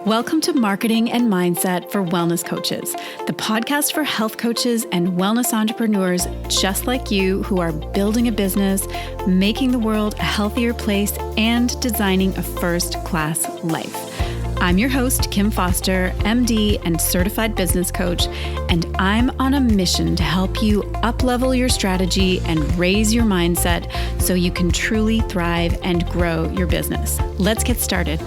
Welcome to Marketing and Mindset for Wellness Coaches, the podcast for health coaches and wellness entrepreneurs just like you who are building a business, making the world a healthier place, and designing a first-class life. I'm your host, Kim Foster, MD and certified business coach, and I'm on a mission to help you up-level your strategy and raise your mindset so you can truly thrive and grow your business. Let's get started.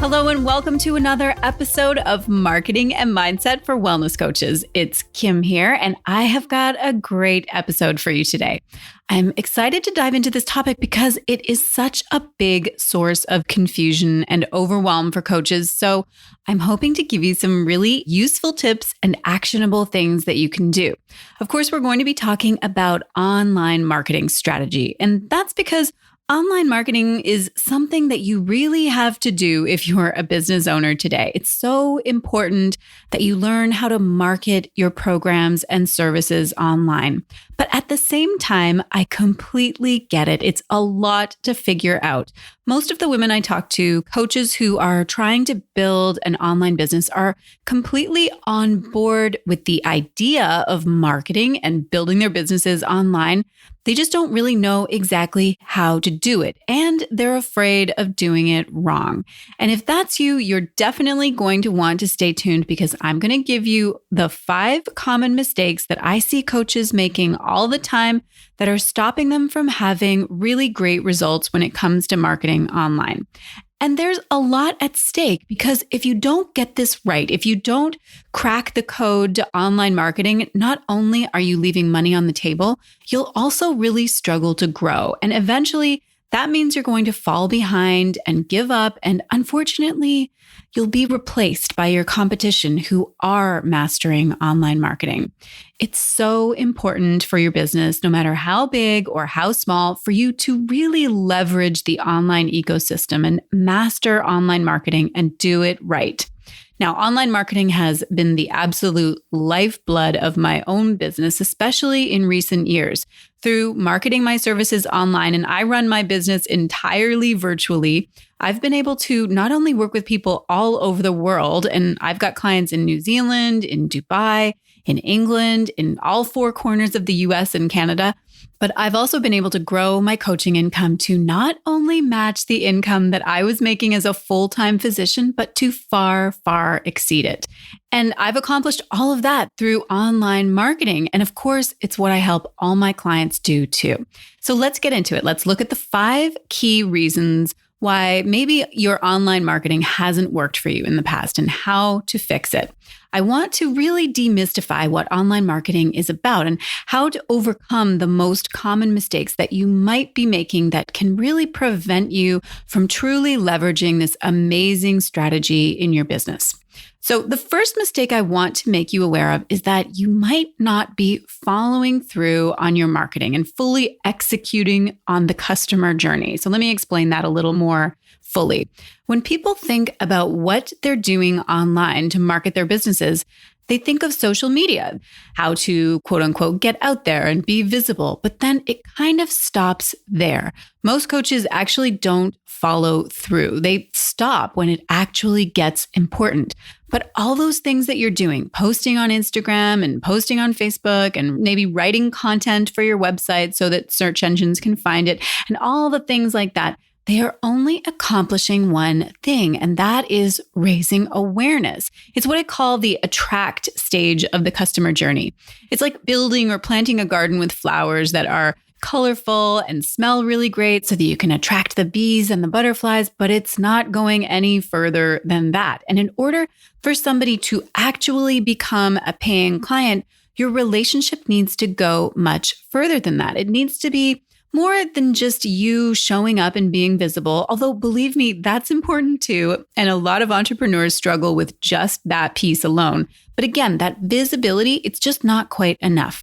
Hello and welcome to another episode of Marketing and Mindset for Wellness Coaches. It's Kim here, and I have got a great episode for you today. I'm excited to dive into this topic because it is such a big source of confusion and overwhelm for coaches. So I'm hoping to give you some really useful tips and actionable things that you can do. Of course, we're going to be talking about online marketing strategy, and that's because online marketing is something that you really have to do if you're a business owner today. It's so important that you learn how to market your programs and services online. But at the same time, I completely get it. It's a lot to figure out. Most of the women I talk to, coaches who are trying to build an online business, are completely on board with the idea of marketing and building their businesses online. They just don't really know exactly how to do it, and they're afraid of doing it wrong. And if that's you, you're definitely going to want to stay tuned because I'm going to give you the 5 common mistakes that I see coaches making all the time that are stopping them from having really great results when it comes to marketing online. And there's a lot at stake because if you don't get this right, if you don't crack the code to online marketing, not only are you leaving money on the table, you'll also really struggle to grow. And eventually, that means you're going to fall behind and give up. And unfortunately, you'll be replaced by your competition who are mastering online marketing. It's so important for your business, no matter how big or how small, for you to really leverage the online ecosystem and master online marketing and do it right. Now, online marketing has been the absolute lifeblood of my own business, especially in recent years. Through marketing my services online, and I run my business entirely virtually, I've been able to not only work with people all over the world, and I've got clients in New Zealand, in Dubai, in England, in all 4 corners of the US and Canada, but I've also been able to grow my coaching income to not only match the income that I was making as a full-time physician, but to far, far exceed it. And I've accomplished all of that through online marketing. And of course, it's what I help all my clients do too. So let's get into it. Let's look at the 5 key reasons why maybe your online marketing hasn't worked for you in the past and how to fix it. I want to really demystify what online marketing is about and how to overcome the most common mistakes that you might be making that can really prevent you from truly leveraging this amazing strategy in your business. So the first mistake I want to make you aware of is that you might not be following through on your marketing and fully executing on the customer journey. So let me explain that a little more fully. When people think about what they're doing online to market their businesses, they think of social media, how to quote unquote get out there and be visible, but then it kind of stops there. Most coaches actually don't follow through. They stop when it actually gets important. But all those things that you're doing, posting on Instagram and posting on Facebook and maybe writing content for your website so that search engines can find it and all the things like that, they are only accomplishing one thing, and that is raising awareness. It's what I call the attract stage of the customer journey. It's like building or planting a garden with flowers that are colorful and smell really great so that you can attract the bees and the butterflies, but it's not going any further than that. And in order for somebody to actually become a paying client, your relationship needs to go much further than that. It needs to be more than just you showing up and being visible, although believe me, that's important too. And a lot of entrepreneurs struggle with just that piece alone. But again, that visibility, it's just not quite enough.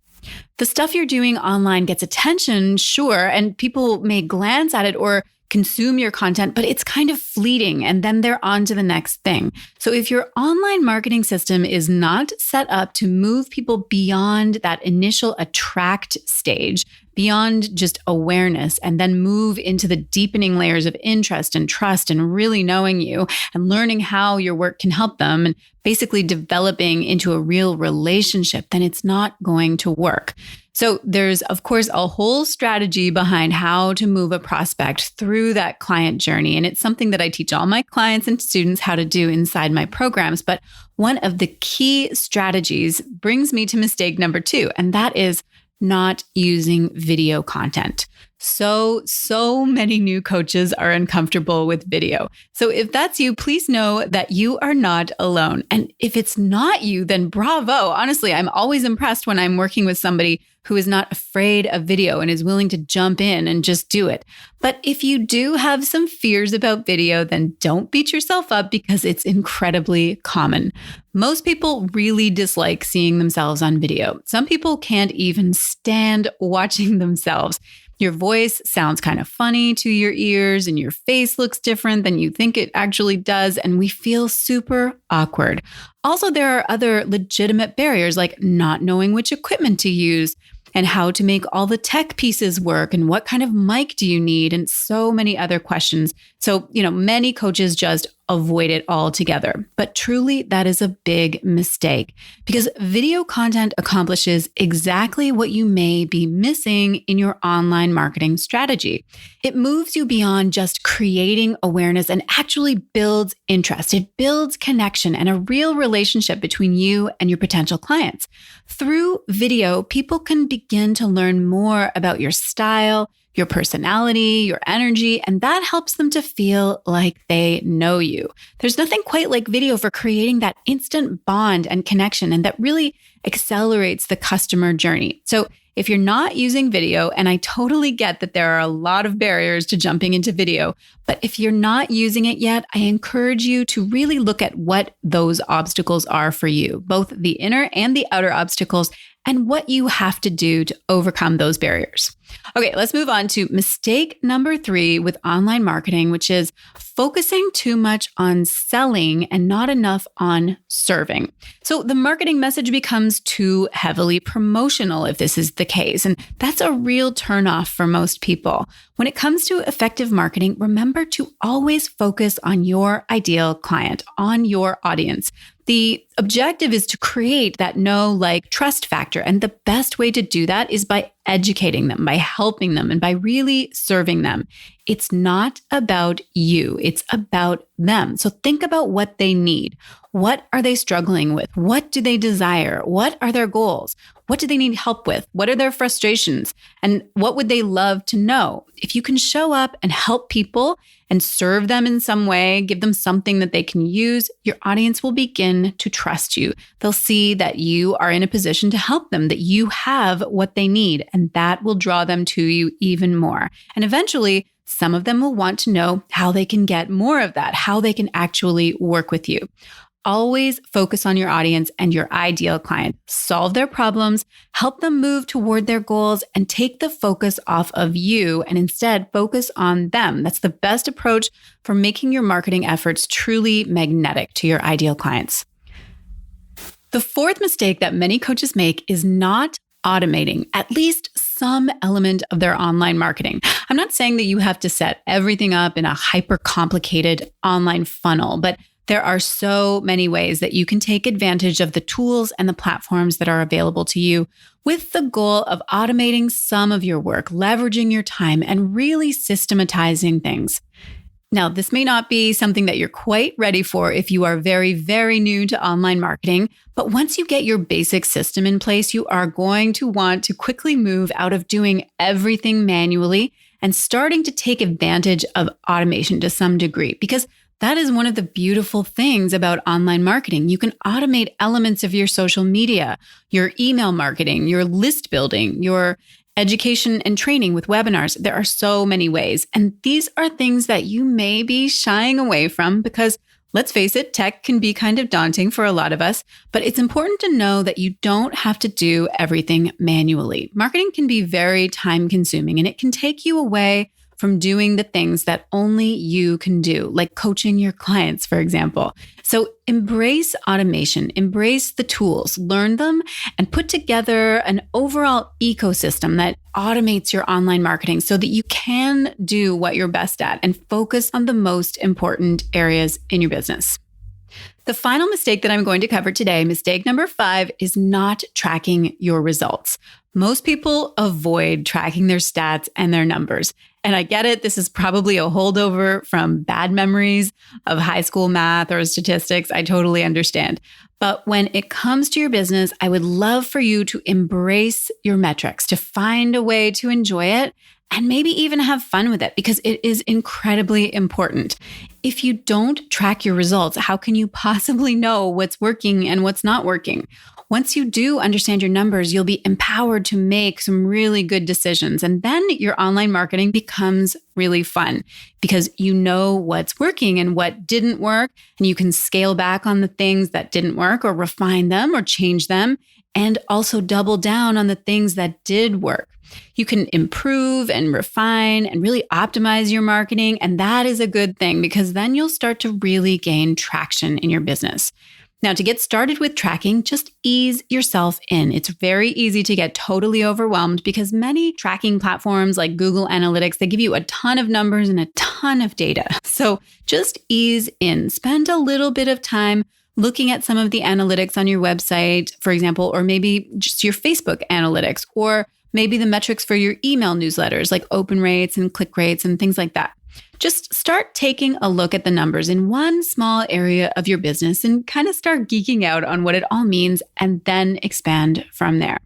The stuff you're doing online gets attention, sure, and people may glance at it or consume your content, but it's kind of fleeting and then they're on to the next thing. So if your online marketing system is not set up to move people beyond that initial attract stage, beyond just awareness and then move into the deepening layers of interest and trust and really knowing you and learning how your work can help them and basically developing into a real relationship, then it's not going to work. So there's, of course, a whole strategy behind how to move a prospect through that client journey. And it's something that I teach all my clients and students how to do inside my programs. But one of the key strategies brings me to mistake number 2, and that is not using video content. So many new coaches are uncomfortable with video. So if that's you, please know that you are not alone. And if it's not you, then bravo. Honestly, I'm always impressed when I'm working with somebody who is not afraid of video and is willing to jump in and just do it. But if you do have some fears about video, then don't beat yourself up because it's incredibly common. Most people really dislike seeing themselves on video. Some people can't even stand watching themselves. Your voice sounds kind of funny to your ears and your face looks different than you think it actually does, and we feel super awkward. Also, there are other legitimate barriers like not knowing which equipment to use and how to make all the tech pieces work and what kind of mic do you need and so many other questions. So, many coaches just avoid it altogether. But truly, that is a big mistake because video content accomplishes exactly what you may be missing in your online marketing strategy. It moves you beyond just creating awareness and actually builds interest. It builds connection and a real relationship between you and your potential clients. Through video, people can begin to learn more about your style, your personality, your energy, and that helps them to feel like they know you. There's nothing quite like video for creating that instant bond and connection, and that really accelerates the customer journey. So if you're not using video, and I totally get that there are a lot of barriers to jumping into video, but if you're not using it yet, I encourage you to really look at what those obstacles are for you, both the inner and the outer obstacles, and what you have to do to overcome those barriers. Okay, let's move on to mistake number 3 with online marketing, which is focusing too much on selling and not enough on serving. So the marketing message becomes too heavily promotional if this is the case, and that's a real turnoff for most people. When it comes to effective marketing, remember to always focus on your ideal client, on your audience. The objective is to create that know, like, trust factor. And the best way to do that is by educating them, by helping them, and by really serving them. It's not about you. It's about them. So think about what they need. What are they struggling with? What do they desire? What are their goals? What do they need help with? What are their frustrations? And what would they love to know? If you can show up and help people and serve them in some way, give them something that they can use, your audience will begin to trust you. They'll see that you are in a position to help them, that you have what they need, and that will draw them to you even more. And eventually, some of them will want to know how they can get more of that, how they can actually work with you. Always focus on your audience and your ideal client. Solve their problems, help them move toward their goals, and take the focus off of you and instead focus on them. That's the best approach for making your marketing efforts truly magnetic to your ideal clients. The 4th mistake that many coaches make is not automating at least some element of their online marketing. I'm not saying that you have to set everything up in a hyper complicated online funnel, but there are so many ways that you can take advantage of the tools and the platforms that are available to you with the goal of automating some of your work, leveraging your time, and really systematizing things. Now, this may not be something that you're quite ready for if you are very, very new to online marketing, but once you get your basic system in place, you are going to want to quickly move out of doing everything manually and starting to take advantage of automation to some degree, because that is one of the beautiful things about online marketing. You can automate elements of your social media, your email marketing, your list building, your education and training with webinars. There are so many ways. And these are things that you may be shying away from because, let's face it, tech can be kind of daunting for a lot of us, but it's important to know that you don't have to do everything manually. Marketing can be very time consuming and it can take you away from doing the things that only you can do, like coaching your clients, for example. So embrace automation, embrace the tools, learn them, and put together an overall ecosystem that automates your online marketing so that you can do what you're best at and focus on the most important areas in your business. The final mistake that I'm going to cover today, mistake number 5, is not tracking your results. Most people avoid tracking their stats and their numbers. And I get it. This is probably a holdover from bad memories of high school math or statistics. I totally understand. But when it comes to your business, I would love for you to embrace your metrics, to find a way to enjoy it, and maybe even have fun with it, because it is incredibly important. If you don't track your results, how can you possibly know what's working and what's not working? Once you do understand your numbers, you'll be empowered to make some really good decisions. And then your online marketing becomes really fun because you know what's working and what didn't work. And you can scale back on the things that didn't work or refine them or change them, and also double down on the things that did work. You can improve and refine and really optimize your marketing. And that is a good thing because then you'll start to really gain traction in your business. Now, to get started with tracking, just ease yourself in. It's very easy to get totally overwhelmed because many tracking platforms like Google Analytics, they give you a ton of numbers and a ton of data. So just ease in. Spend a little bit of time looking at some of the analytics on your website, for example, or maybe just your Facebook analytics, or maybe the metrics for your email newsletters like open rates and click rates and things like that. Just start taking a look at the numbers in one small area of your business and kind of start geeking out on what it all means and then expand from there.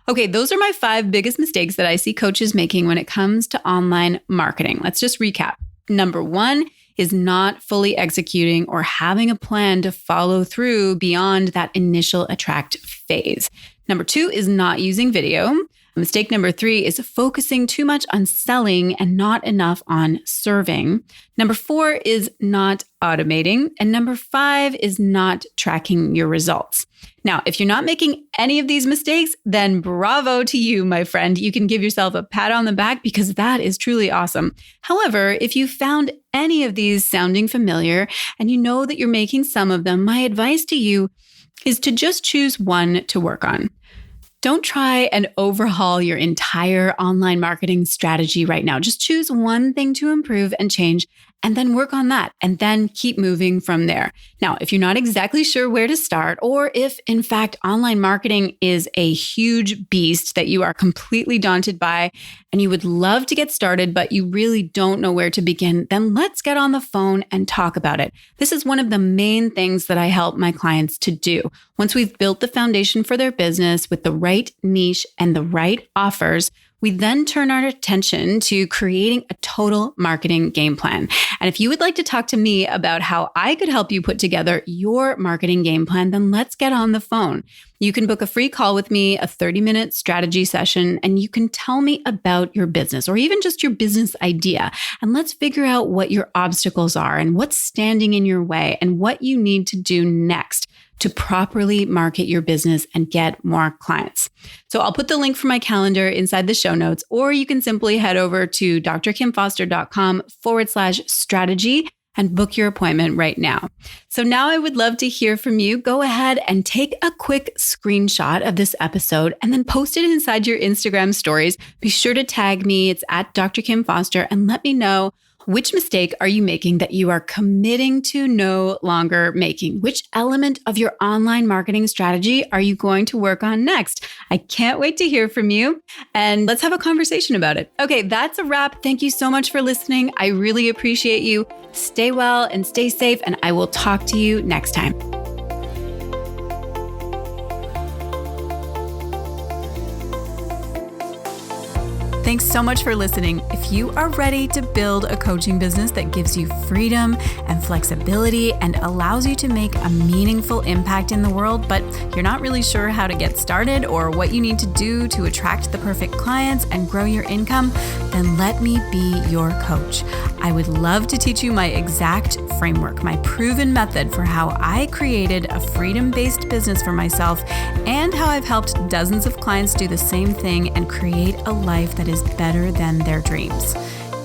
Okay, those are my 5 biggest mistakes that I see coaches making when it comes to online marketing. Let's just recap. Number 1 is not fully executing or having a plan to follow through beyond that initial attract phase. Number 2 is not using video. Mistake number 3 is focusing too much on selling and not enough on serving. Number 4 is not automating. And number 5 is not tracking your results. Now, if you're not making any of these mistakes, then bravo to you, my friend. You can give yourself a pat on the back because that is truly awesome. However, if you found any of these sounding familiar and you know that you're making some of them, my advice to you is to just choose one to work on. Don't try and overhaul your entire online marketing strategy right now. Just choose one thing to improve and change, and then work on that, and then keep moving from there. Now, if you're not exactly sure where to start, or if in fact online marketing is a huge beast that you are completely daunted by, and you would love to get started, but you really don't know where to begin, then let's get on the phone and talk about it. This is one of the main things that I help my clients to do. Once we've built the foundation for their business with the right niche and the right offers, we then turn our attention to creating a total marketing game plan. And if you would like to talk to me about how I could help you put together your marketing game plan, then let's get on the phone. You can book a free call with me, a 30-minute strategy session, and you can tell me about your business or even just your business idea. And let's figure out what your obstacles are and what's standing in your way and what you need to do next to properly market your business and get more clients. So I'll put the link for my calendar inside the show notes, or you can simply head over to drkimfoster.com/strategy and book your appointment right now. So now I would love to hear from you. Go ahead and take a quick screenshot of this episode and then post it inside your Instagram stories. Be sure to tag me. It's at Dr. Kim Foster, and let me know, which mistake are you making that you are committing to no longer making? Which element of your online marketing strategy are you going to work on next? I can't wait to hear from you, and let's have a conversation about it. Okay, that's a wrap. Thank you so much for listening. I really appreciate you. Stay well and stay safe, and I will talk to you next time. Thanks so much for listening. If you are ready to build a coaching business that gives you freedom and flexibility and allows you to make a meaningful impact in the world, but you're not really sure how to get started or what you need to do to attract the perfect clients and grow your income, then let me be your coach. I would love to teach you my exact framework, my proven method for how I created a freedom-based business for myself and how I've helped dozens of clients do the same thing and create a life that is better than their dreams.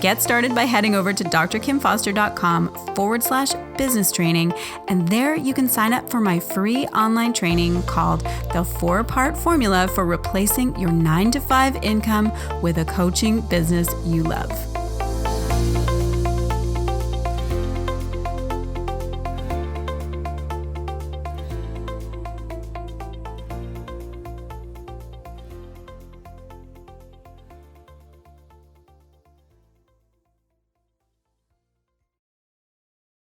Get started by heading over to drkimfoster.com/business training. And there you can sign up for my free online training called The 4-Part Formula for Replacing Your 9-to-5 Income with a Coaching Business You Love.